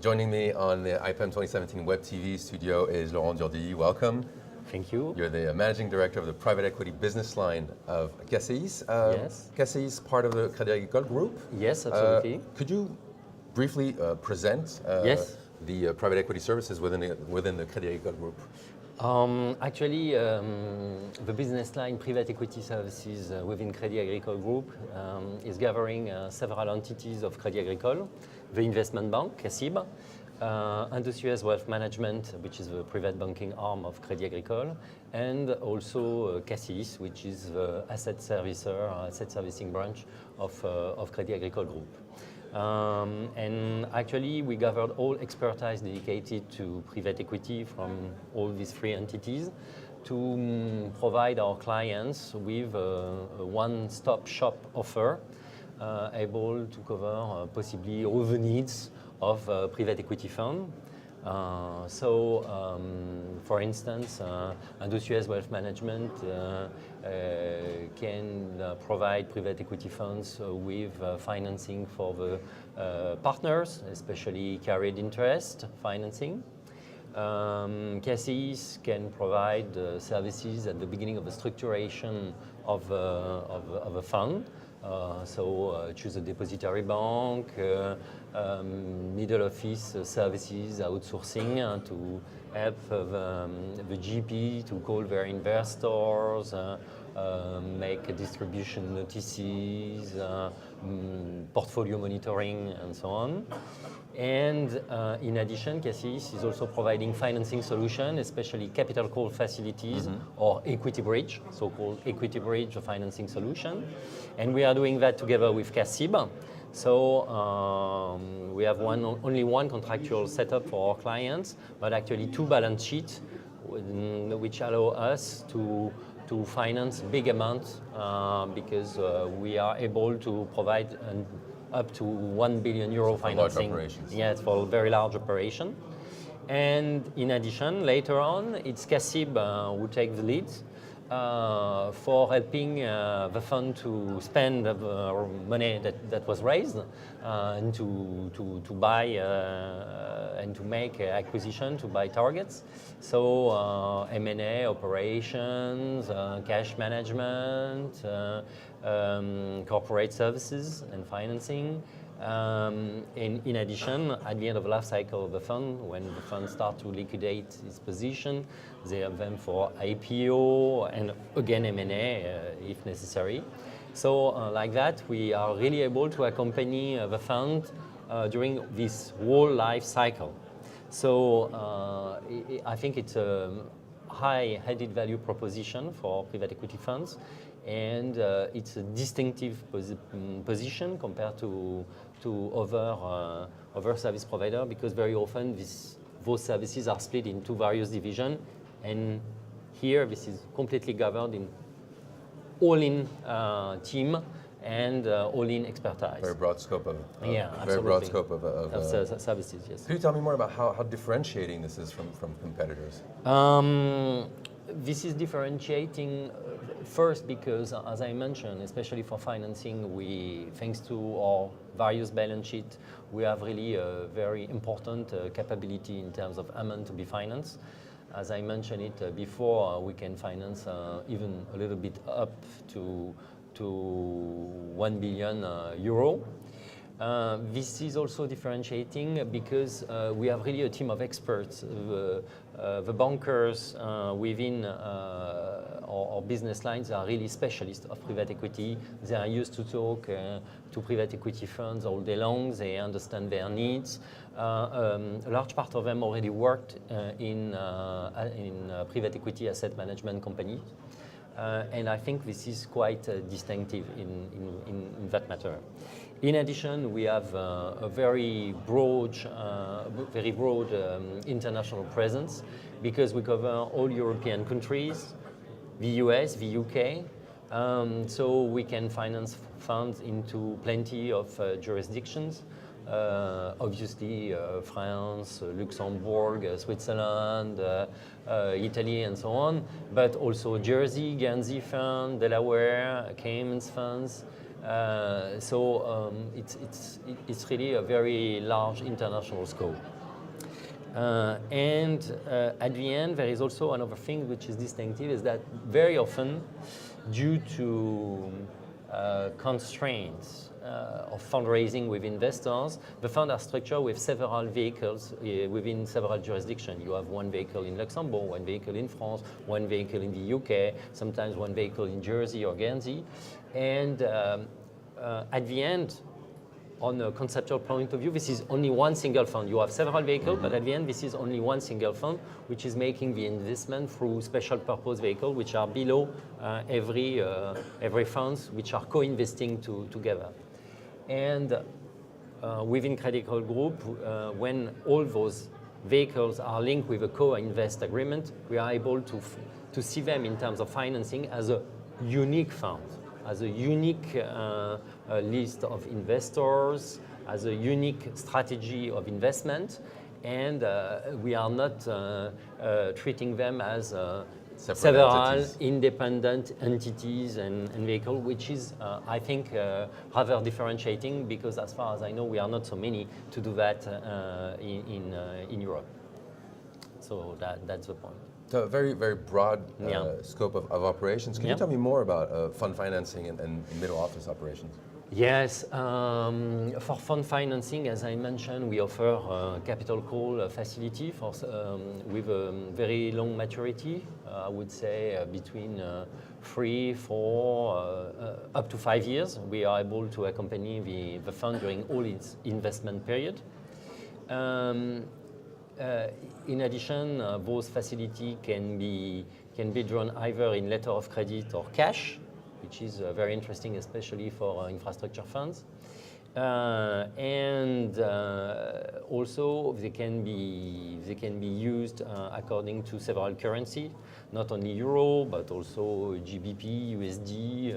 Joining me on the IPEM 2017 Web TV studio is Laurent Durdilly. Welcome. Thank you. You're the Managing Director of the Private Equity Business Line of CACEIS. Yes. CACEIS, part of the Crédit Agricole Group. Yes, absolutely. Could you briefly present Yes. the private equity services within the Crédit Agricole Group? Actually, the business line Private Equity Services within Crédit Agricole Group is gathering several entities of Crédit Agricole, the investment bank, CACIB, Industrious Wealth Management, which is the private banking arm of Crédit Agricole, and also CACEIS, which is the asset servicing branch of Crédit Agricole Group. And actually, we gathered all expertise dedicated to private equity from all these three entities to provide our clients with a one-stop shop offer able to cover possibly all the needs of a private equity fund. For instance, Industrious Wealth Management can provide private equity funds with financing for the partners, especially carried interest financing. CACEIS can provide services at the beginning of the structuration of a fund. Choose a depository bank, middle office services, outsourcing to help the GP to call their investors, make distribution notices, portfolio monitoring, and so on. And in addition, CACEIS is also providing financing solutions, especially capital call facilities or equity bridge, so-called equity bridge financing solution. And we are doing that together with CACIB. We have only one contractual setup for our clients, but actually two balance sheets, which allow us to finance big amounts because we are able to provide up to €1 billion financing. For large operations. Yes, for a very large operation. And in addition, later on, it's CACIB who takes the lead for helping the fund to spend the money that was raised and to buy and to make acquisition, to buy targets. So M&A operations, cash management, corporate services and financing. In addition, at the end of the life cycle of the fund, when the fund starts to liquidate its position, they have them for IPO and again M&A if necessary. So like that, we are really able to accompany the fund during this whole life cycle. So I think it's a high added value proposition for private equity funds, and it's a distinctive position compared to other service providers, because very often those services are split into various divisions, and here this is completely governed in all-in team and all-in expertise. Very broad scope of absolutely. Broad scope of services. Yes. Could you tell me more about how differentiating this is from competitors? This is differentiating first because, as I mentioned, especially for financing, thanks to our various balance sheets, we have really a very important capability in terms of amount to be financed. As I mentioned it before, we can finance even a little bit up to €1 billion. This is also differentiating because we have really a team of experts. The bankers within our business lines are really specialists of private equity. They are used to talk to private equity funds all day long. They understand their needs. A large part of them already worked in private equity asset management companies. And I think this is quite distinctive in that matter. In addition, we have a very broad international presence because we cover all European countries, the US, the UK. So we can finance funds into plenty of jurisdictions. Obviously, France, Luxembourg, Switzerland, Italy, and so on, but also Jersey, Guernsey Fund, Delaware, Cayman funds, It's really a very large international scope. At the end, there is also another thing which is distinctive, is that very often, due to constraints of fundraising with investors, the fund are structured with several vehicles within several jurisdictions. You have one vehicle in Luxembourg, one vehicle in France, one vehicle in the UK, sometimes one vehicle in Jersey or Guernsey. And at the end, on a conceptual point of view, this is only one single fund. You have several vehicles, but at the end, this is only one single fund, which is making the investment through special purpose vehicles, which are below every funds, which are co-investing together. And within Crédit Agricole Group, when all those vehicles are linked with a co-invest agreement, we are able to see them in terms of financing as a unique fund, as a unique list of investors, as a unique strategy of investment, and we are not treating them as several independent entities and vehicles, which is, I think, rather differentiating, because as far as I know, we are not so many to do that in Europe. So that's the point. So a very, very broad scope of operations. Can you tell me more about fund financing and middle office operations? Yes, for fund financing, as I mentioned, we offer a capital call facility with a very long maturity. I would say between 3, 4, up to 5 years. We are able to accompany the fund during all its investment period. In addition, those facilities can be drawn either in letter of credit or cash, which is very interesting, especially for infrastructure funds. Also, they can be used according to several currencies, not only euro, but also GBP, USD,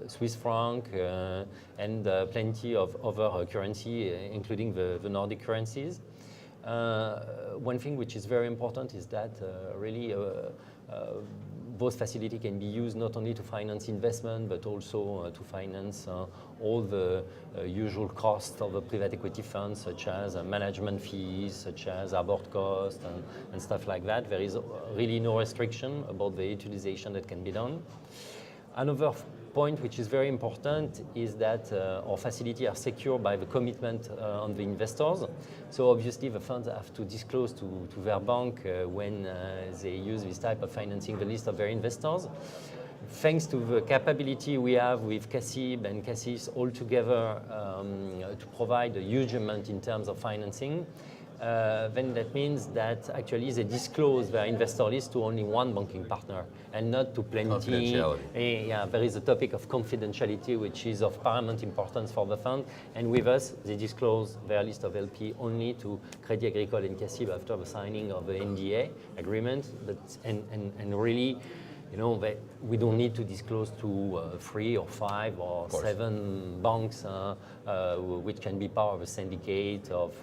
Swiss franc, and plenty of other currency, including the Nordic currencies. One thing which is very important is that really those facilities can be used not only to finance investment, but also to finance all the usual costs of a private equity fund, such as management fees, such as abort costs, and stuff like that. There is really no restriction about the utilization that can be done. Another point which is very important is that our facilities are secured by the commitment on the investors. So obviously the funds have to disclose to their bank when they use this type of financing, the list of their investors. Thanks to the capability we have with CACEIS and CACEIS all together to provide a huge amount in terms of financing, then that means that actually they disclose their investor list to only one banking partner and not to plenty. Confidentiality. Yeah, there is a topic of confidentiality which is of paramount importance for the fund. And with us, they disclose their list of LP only to Crédit Agricole and CACEIS after the signing of the NDA agreement. And really, you know, we don't need to disclose to 3 or 5 or 7 banks, which can be part of a syndicate of,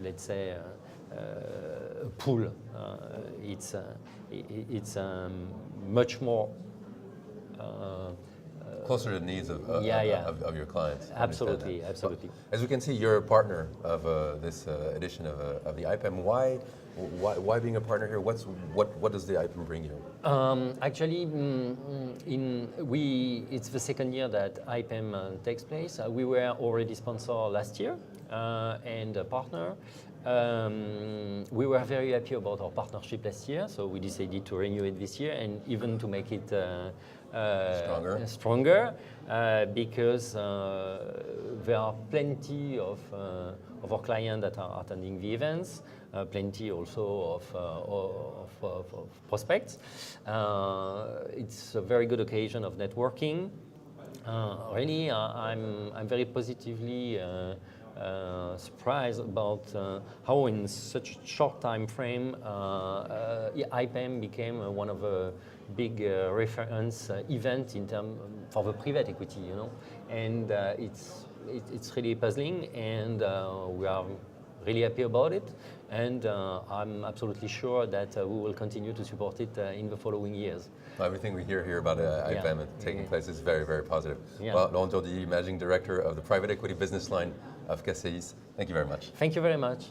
let's say, a pool. It's much more closer to the needs of your clients. Absolutely, absolutely. As we can see, you're a partner of this edition of the IPEM. Why being a partner here? What does the IPEM bring you? Actually, it's the second year that IPEM takes place. We were already sponsored last year and a partner. We were very happy about our partnership last year, so we decided to renew it this year and even to make it stronger because there are plenty of our clients that are attending the events, plenty also of prospects. It's a very good occasion of networking. Really, I'm very positively surprised about how in such a short time frame IPEM became one of the big reference event in terms for the private equity, you know, and it's really puzzling, and we are really happy about it. and I'm absolutely sure that we will continue to support it in the following years. Everything we hear here about IPEM taking place is very, very positive. Yeah. Well, Laurent Durdilly, Managing Director of the Private Equity Business Line of CACEIS, thank you very much. Thank you very much.